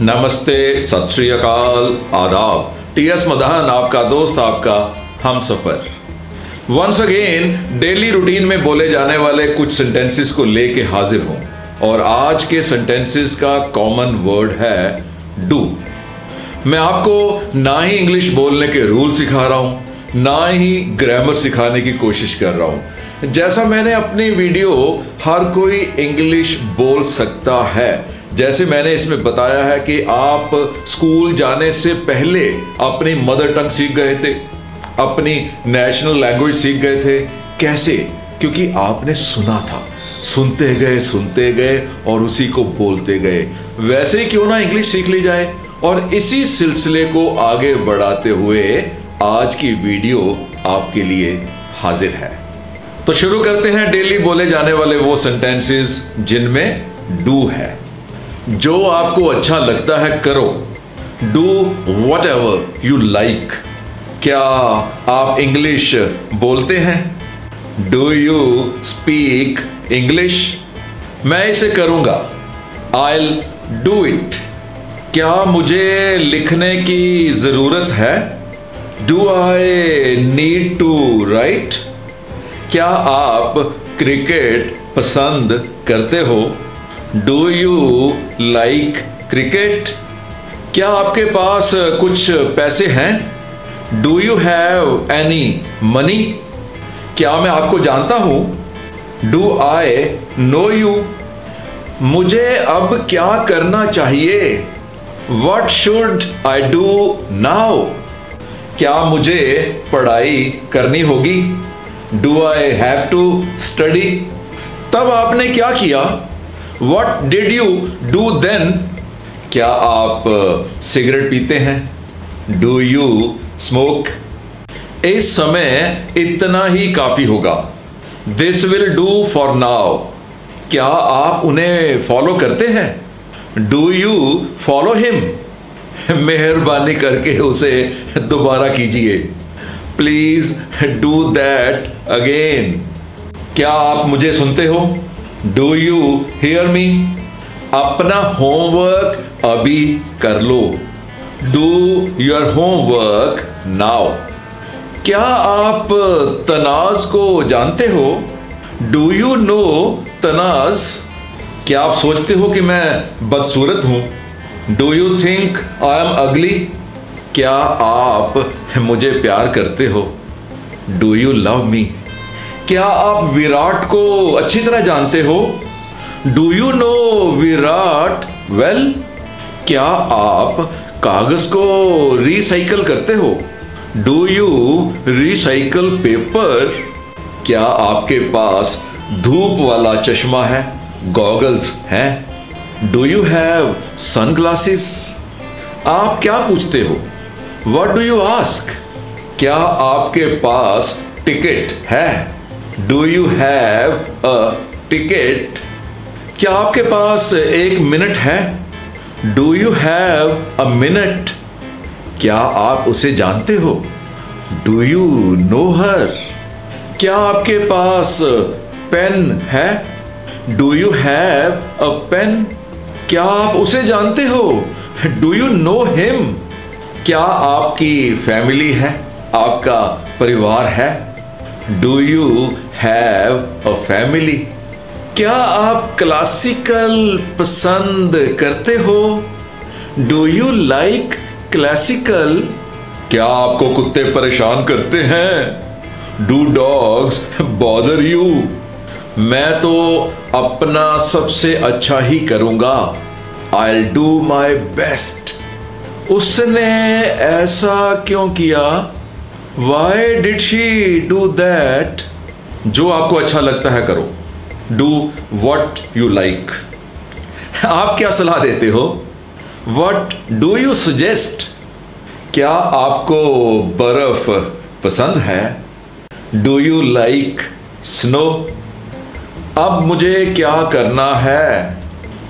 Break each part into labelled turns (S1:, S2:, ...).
S1: नमस्ते, सत श्री अकाल, आदाब। टीएस मदहन आपका दोस्त, आपका हम सफर। वंस अगेन डेली रूटीन में बोले जाने वाले कुछ सेंटेंसेस को लेके हाजिर हूं और आज के सेंटेंसेस का कॉमन वर्ड है डू। मैं आपको ना ही इंग्लिश बोलने के रूल सिखा रहा हूं, ना ही ग्रामर सिखाने की कोशिश कर रहा हूं। जैसा मैंने अपनी वीडियो हर कोई इंग्लिश बोल सकता है, जैसे मैंने इसमें बताया है कि आप स्कूल जाने से पहले अपनी मदर टंग सीख गए थे, अपनी नेशनल लैंग्वेज सीख गए थे। कैसे? क्योंकि आपने सुना था, सुनते गए और उसी को बोलते गए। वैसे ही क्यों ना इंग्लिश सीख ली जाए। और इसी सिलसिले को आगे बढ़ाते हुए आज की वीडियो आपके लिए हाजिर है। तो शुरू करते हैं डेली बोले जाने वाले वो सेंटेंसेस जिनमें डू है। जो आपको अच्छा लगता है करो। Do what ever you like. क्या आप इंग्लिश बोलते हैं? Do you speak English? मैं इसे करूंगा। I'll do it। क्या मुझे लिखने की जरूरत है? Do I need to write? क्या आप क्रिकेट पसंद करते हो? Do you like cricket? क्या आपके पास कुछ पैसे हैं? Do you have any money? क्या मैं आपको जानता हूं? Do I know you? मुझे अब क्या करना चाहिए? What should I do now? क्या मुझे पढ़ाई करनी होगी? Do I have to study? तब आपने क्या किया? What did you do then? क्या आप सिगरेट पीते हैं? Do you smoke? इस समय इतना ही काफी होगा। This will do for now। क्या आप उन्हें फॉलो करते हैं? Do you follow him? मेहरबानी करके उसे दोबारा कीजिए। Please do that again। क्या आप मुझे सुनते हो? Do you hear me? अपना होमवर्क अभी कर लो। Do your homework now. क्या आप तनाज को जानते हो? Do you know Tanaz? क्या आप सोचते हो कि मैं बदसूरत हूं? Do you think I am ugly? क्या आप मुझे प्यार करते हो? Do you love me? क्या आप विराट को अच्छी तरह जानते हो? Do you know Virat well? क्या आप कागज को रिसाइकल करते हो? Do you recycle paper? क्या आपके पास धूप वाला चश्मा है, गॉगल्स हैं? Do you have sunglasses? आप क्या पूछते हो? What do you ask? क्या आपके पास टिकट है? Do you have a ticket? क्या आपके पास एक मिनट है? Do you have a minute? क्या आप उसे जानते हो? Do you know her? क्या आपके पास पेन है? Do you have a pen? क्या आप उसे जानते हो? Do you know him? क्या आपकी फैमिली है, आपका परिवार है? Do you have a family? क्या आप क्लासिकल पसंद करते हो? Do you like classical? क्या आपको कुत्ते परेशान करते हैं? Do dogs bother you? मैं तो अपना सबसे अच्छा ही करूंगा। I'll do my best। उसने ऐसा क्यों किया? Why did she do that? जो आपको अच्छा लगता है करो। Do what you like। आप क्या सलाह देते हो? What do you suggest? क्या आपको बर्फ पसंद है? Do you like snow? अब मुझे क्या करना है?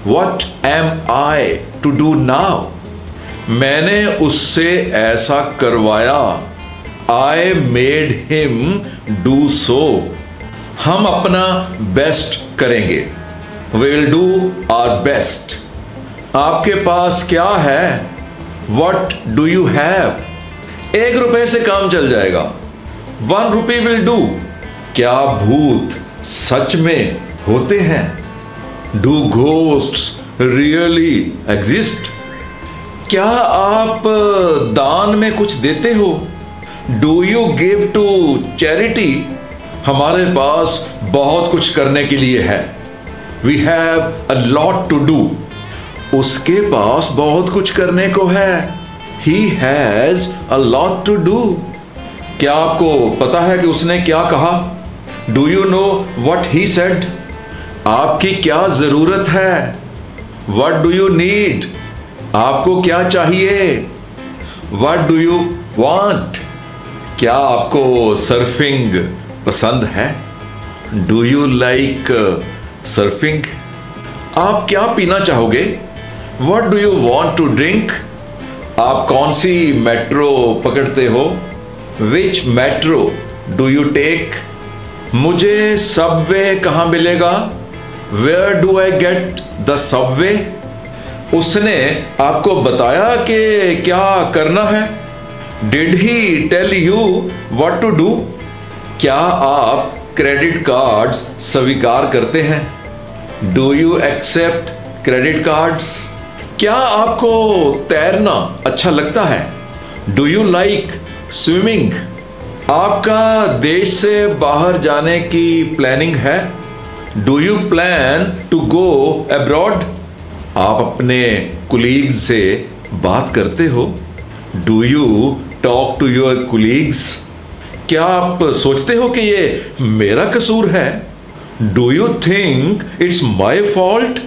S1: What am I to do now? मैंने उससे ऐसा करवाया। I made him do so। हम अपना बेस्ट करेंगे। We will do our best। आपके पास क्या है? What do you have? 1 रुपए से काम चल जाएगा। 1 रुपी will do। क्या भूत सच में होते हैं? Do ghosts really exist? क्या आप दान में कुछ देते हो? Do you give to charity? हमारे पास बहुत कुछ करने के लिए है। We have a lot to do। उसके पास बहुत कुछ करने को है। He has a lot to do। क्या आपको पता है कि उसने क्या कहा? Do you know what he said? आपकी क्या जरूरत है? What do you need? आपको क्या चाहिए? What do you want? क्या आपको सर्फिंग पसंद है? Do you like surfing? आप क्या पीना चाहोगे? What do you want to drink? आप कौन सी मेट्रो पकड़ते हो? Which metro do you take? मुझे सबवे कहाँ मिलेगा? Where do I get the subway? उसने आपको बताया कि क्या करना है? Did he tell you what to do? क्या आप क्रेडिट कार्ड्स स्वीकार करते हैं? Do you accept credit cards? क्या आपको तैरना अच्छा लगता है? Do you like swimming? आपका देश से बाहर जाने की प्लानिंग है? Do you plan to go abroad? आप अपने कुलीग्स से बात करते हो? Do you talk to your colleagues? क्या आप सोचते हो कि ये मेरा कसूर है? Do you think it's my fault?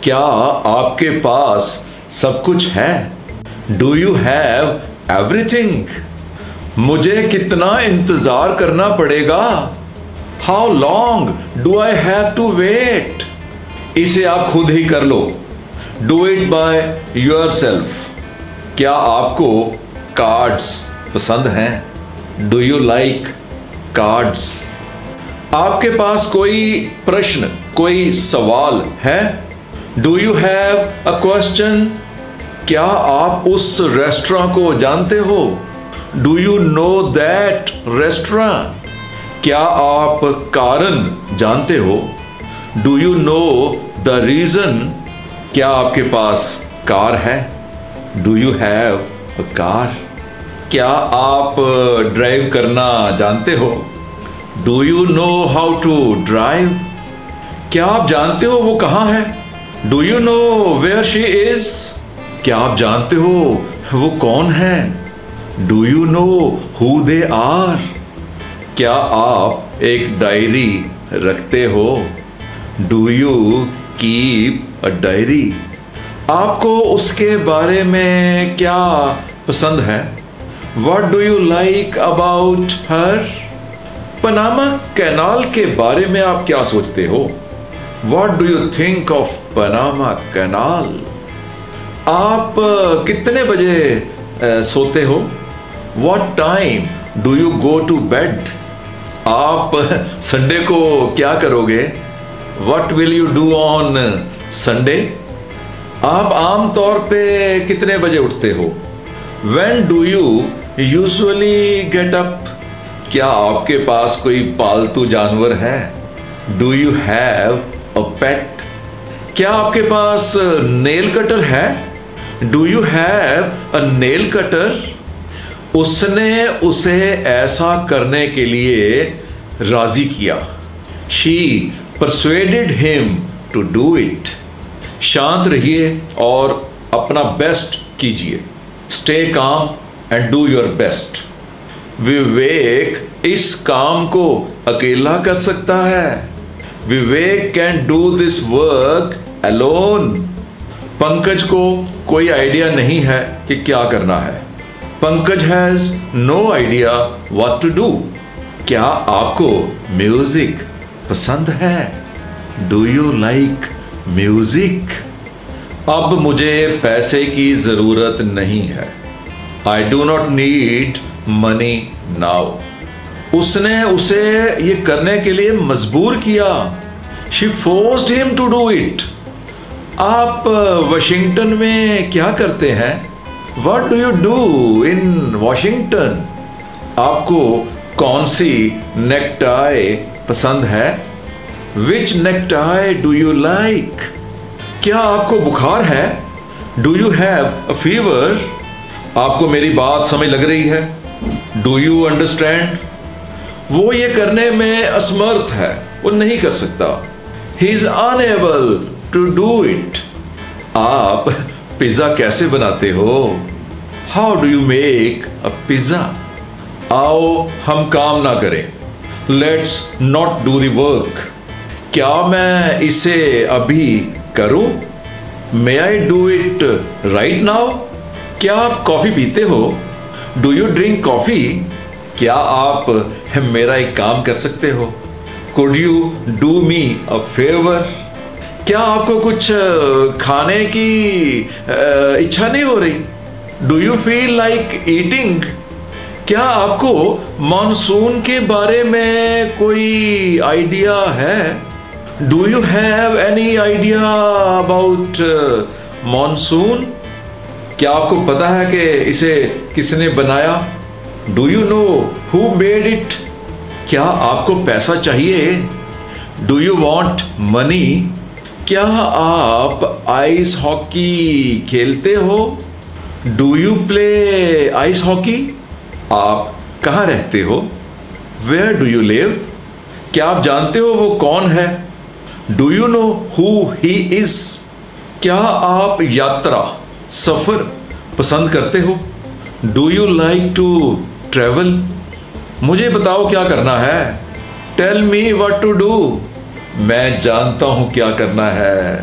S1: क्या आपके पास सब कुछ है? Do you have everything? मुझे कितना इंतजार करना पड़ेगा? How long do I have to wait? इसे आप खुद ही कर लो। Do it by yourself। क्या आपको कार्ड्स पसंद हैं? Do you like cards? आपके पास कोई प्रश्न, कोई सवाल है? Do you have a question? क्या आप उस रेस्टोरेंट को जानते हो? Do you know that restaurant? क्या आप कारण जानते हो? Do you know the reason? क्या आपके पास कार है? Do you have a car? क्या आप ड्राइव करना जानते हो? Do you know how to drive? क्या आप जानते हो वो कहाँ है? Do you know where she is? क्या आप जानते हो वो कौन है? Do you know who they are? क्या आप एक डायरी रखते हो? Do you keep a diary? आपको उसके बारे में क्या पसंद है? What do you like about her? Panama canal के बारे में आप क्या सोचते हो? What do you think of Panama Canal? आप कितने बजे सोते हो? What time do you go to bed? आप संडे को क्या करोगे? What will you do on Sunday? आप आम तौर पे कितने बजे उठते हो? When do you usually get up? क्या आपके पास कोई पालतू जानवर है? Do you have a pet? क्या आपके पास नेल कटर है? Do you have a nail cutter? उसने उसे ऐसा करने के लिए राजी किया। She persuaded him to do it. शांत रहिए और अपना बेस्ट कीजिए। Stay calm and do your best. विवेक इस काम को अकेला कर सकता है। Vivek can do this work alone. Pankaj को कोई आइडिया नहीं है कि क्या करना है। Pankaj has no idea what to do. क्या आपको म्यूजिक पसंद है? Do you like music? अब मुझे पैसे की जरूरत नहीं है। I do not need money now. उसने उसे ये करने के लिए मजबूर किया। She forced him to do it. आप वाशिंगटन में क्या करते हैं? What do you do in Washington? आपको कौन सी नेकटाई पसंद है? Which necktie do you like? क्या आपको बुखार है? Do you have a fever? आपको मेरी बात समझ लग रही है? Do you understand? वो ये करने में असमर्थ है, वो नहीं कर सकता। He is unable to do it. आप पिज्जा कैसे बनाते हो? How do you make a pizza? आओ हम काम ना करें। Let's not do the work. क्या मैं इसे अभी करूं? May I do it right now? क्या आप कॉफी पीते हो? Do you drink coffee? क्या आप मेरा एक काम कर सकते हो? Could you do me a favor? क्या आपको कुछ खाने की इच्छा नहीं हो रही? Do you feel like eating? क्या आपको मानसून के बारे में कोई आइडिया है? Do you have any idea about monsoon? क्या आपको पता है कि इसे किसने बनाया? Do you know who made it? क्या आपको पैसा चाहिए? Do you want money? क्या आप आइस हॉकी खेलते हो? Do you play ice hockey? आप कहाँ रहते हो? Where do you live? क्या आप जानते हो वो कौन है? Do you know who he is? क्या आप यात्रा सफर पसंद करते हो? Do you like to travel? मुझे बताओ क्या करना है? Tell me what to do. मैं जानता हूं क्या करना है।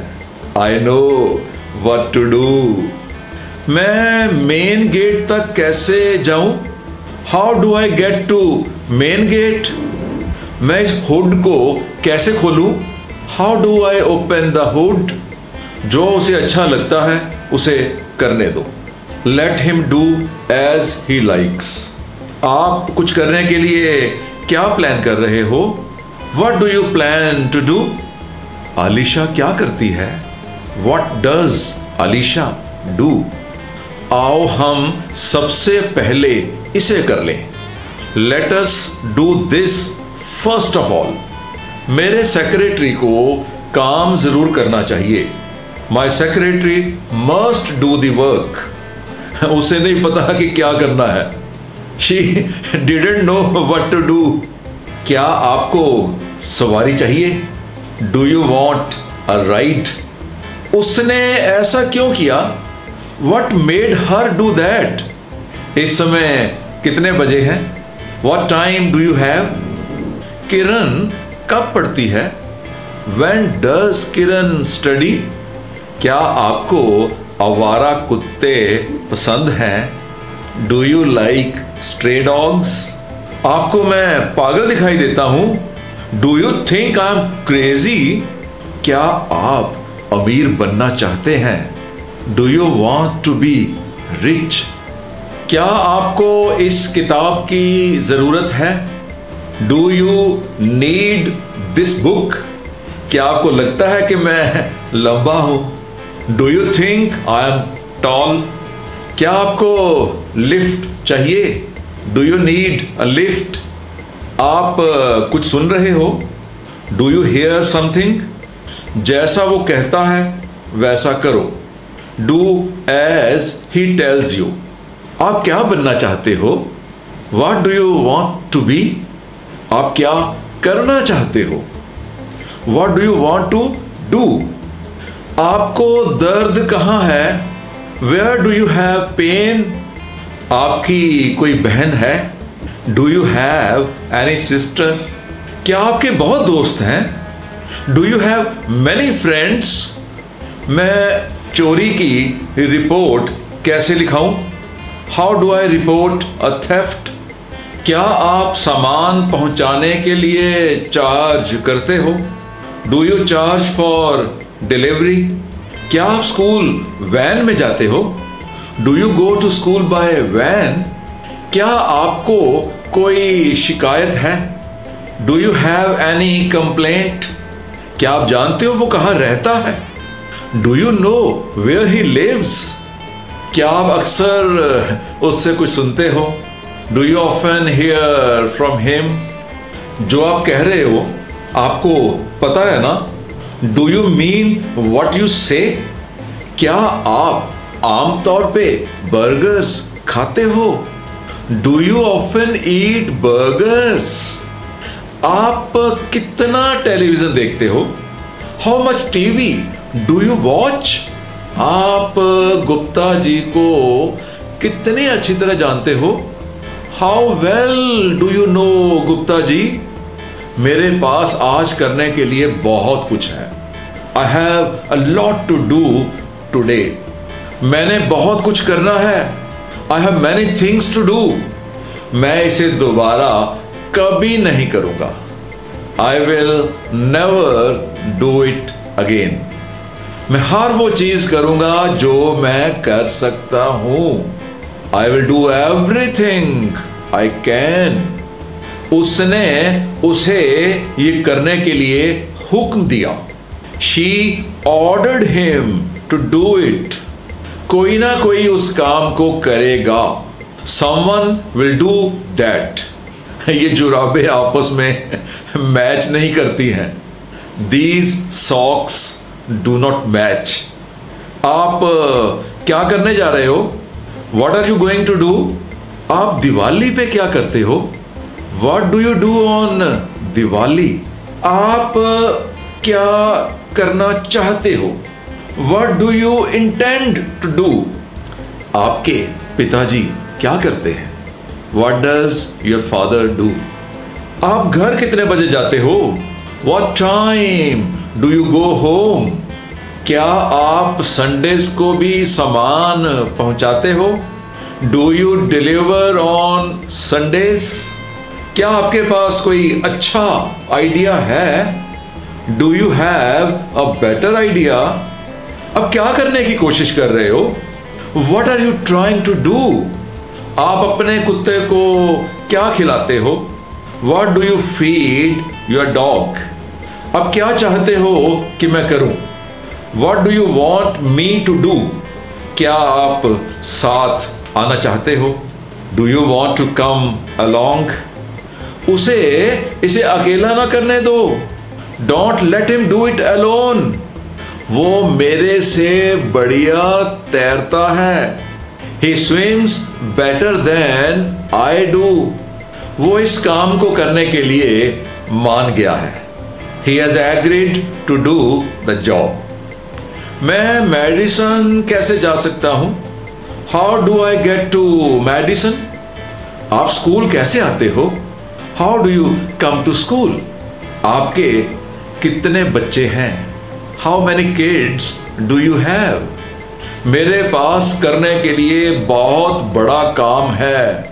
S1: I know what to do. मैं मेन गेट तक कैसे जाऊं? How do I get to main gate? मैं इस हुड को कैसे खोलूं? How do I open the hood? जो उसे अच्छा लगता है उसे करने दो। Let him do as he likes. आप कुछ करने के लिए क्या प्लान कर रहे हो? What do you plan to do? Alisha क्या करती है? What does Alisha do? आओ हम सबसे पहले इसे कर लें। Let us do this first of all. मेरे सेक्रेटरी को काम जरूर करना चाहिए। My secretary must do the work. उसे नहीं पता कि क्या करना है। She didn't know what to do. क्या आपको सवारी चाहिए? Do you want a ride? उसने ऐसा क्यों किया? What made her do that? इस समय कितने बजे हैं? What time do you have? किरण कब पढ़ती है? When does Kiran study? क्या आपको आवारा कुत्ते पसंद हैं? Do you like stray dogs? आपको मैं पागल दिखाई देता हूं? Do you think I'm crazy? क्या आप अमीर बनना चाहते हैं? Do you want to be rich? क्या आपको इस किताब की जरूरत है? Do you need this book? क्या आपको लगता है कि मैं लंबा हूं? Do you think I am tall? क्या आपको लिफ्ट चाहिए? Do you need a lift? आप कुछ सुन रहे हो? Do you hear something? जैसा वो कहता है वैसा करो। Do as he tells you. आप क्या बनना चाहते हो? What do you want to be? आप क्या करना चाहते हो? What do you want to do? आपको दर्द कहाँ है? Where do you have pain? आपकी कोई बहन है? Do you have any sister? क्या आपके बहुत दोस्त हैं? Do you have many friends? मैं चोरी की रिपोर्ट कैसे लिखाऊं? How do I report a theft? क्या आप सामान पहुंचाने के लिए चार्ज करते हो? Do you charge for delivery? क्या आप स्कूल वैन में जाते हो? Do you go to school by van? क्या आपको कोई शिकायत है? Do you have any complaint? क्या आप जानते हो वो कहाँ रहता है? Do you know where he lives? क्या आप अक्सर उससे कुछ सुनते हो? Do you often hear from him? जो आप कह रहे हो आपको पता है ना? Do you mean what you say? क्या आप आमतौर पे बर्गर्स खाते हो? Do you often eat burgers? आप कितना टेलीविजन देखते हो? How much TV do you watch? आप गुप्ता जी को कितने अच्छी तरह जानते हो? How well do you know Gupta ji? मेरे पास आज करने के लिए बहुत कुछ है। I have a lot to do today. मैंने बहुत कुछ करना है। I have many things to do. मैं इसे दोबारा कभी नहीं करूंगा। I will never do it again. मैं हर वो चीज करूंगा जो मैं कर सकता हूं। I will do everything I can. उसने उसे ये करने के लिए हुक्म दिया। She ordered him to do it. कोई ना कोई उस काम को करेगा। Someone will do that. ये जुराबें आपस में मैच नहीं करती हैं। These socks do not match. आप क्या करने जा रहे हो? What are you going to do? आप दिवाली पे क्या करते हो? What do you do on Diwali? आप क्या करना चाहते हो? What do you intend to do? आपके पिताजी क्या करते हैं? What does your father do? आप घर कितने बजे जाते हो? What time do you go home? क्या आप संडेज को भी सामान पहुंचाते हो? Do you deliver on Sundays? क्या आपके पास कोई अच्छा आइडिया है? Do you have a better idea? अब क्या करने की कोशिश कर रहे हो? What are you trying to do? आप अपने कुत्ते को क्या खिलाते हो? What do you feed your dog? अब क्या चाहते हो कि मैं करूं? What do you want me to do? क्या आप साथ आना चाहते हो? Do you want to come along? इसे अकेला ना करने दो। Don't let him do it alone. वो मेरे से बढ़िया तैरता है। He swims better than I do. वो इस काम को करने के लिए मान गया है। He has agreed to do the job. मैं मेडिसन कैसे जा सकता हूं? How do I get to Madison? आप स्कूल कैसे आते हो? How do you come to school? आपके कितने बच्चे हैं? How many kids do you have? मेरे पास करने के लिए बहुत बड़ा काम है।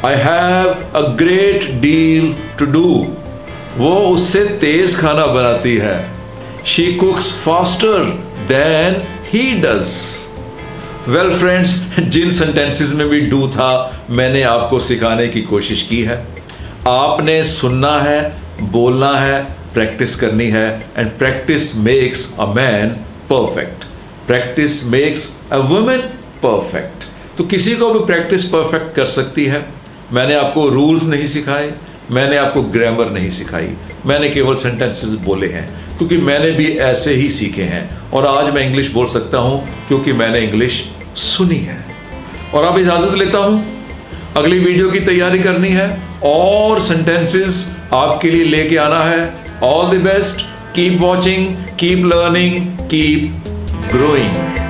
S1: I have a great deal to do. वो उससे तेज खाना बनाती है। She cooks faster than he does. Well friends, जिन सेंटेंसेस में भी डू था मैंने आपको सिखाने की कोशिश की है। आपने सुनना है, बोलना है, प्रैक्टिस करनी है। And practice makes a man perfect. Practice makes a woman perfect. तो किसी को भी प्रैक्टिस परफेक्ट कर सकती है। मैंने आपको रूल्स नहीं सिखाए, मैंने आपको ग्रामर नहीं सिखाई, मैंने केवल सेंटेंसेस बोले हैं क्योंकि मैंने भी ऐसे ही सीखे हैं। और आज मैं इंग्लिश बोल सकता हूं क्योंकि मैंने इंग्लिश सुनी है। और अब इजाजत लेता हूं, अगली वीडियो की तैयारी करनी है और सेंटेंसेस आपके लिए लेके आना है। All the best, keep watching, keep learning, keep growing.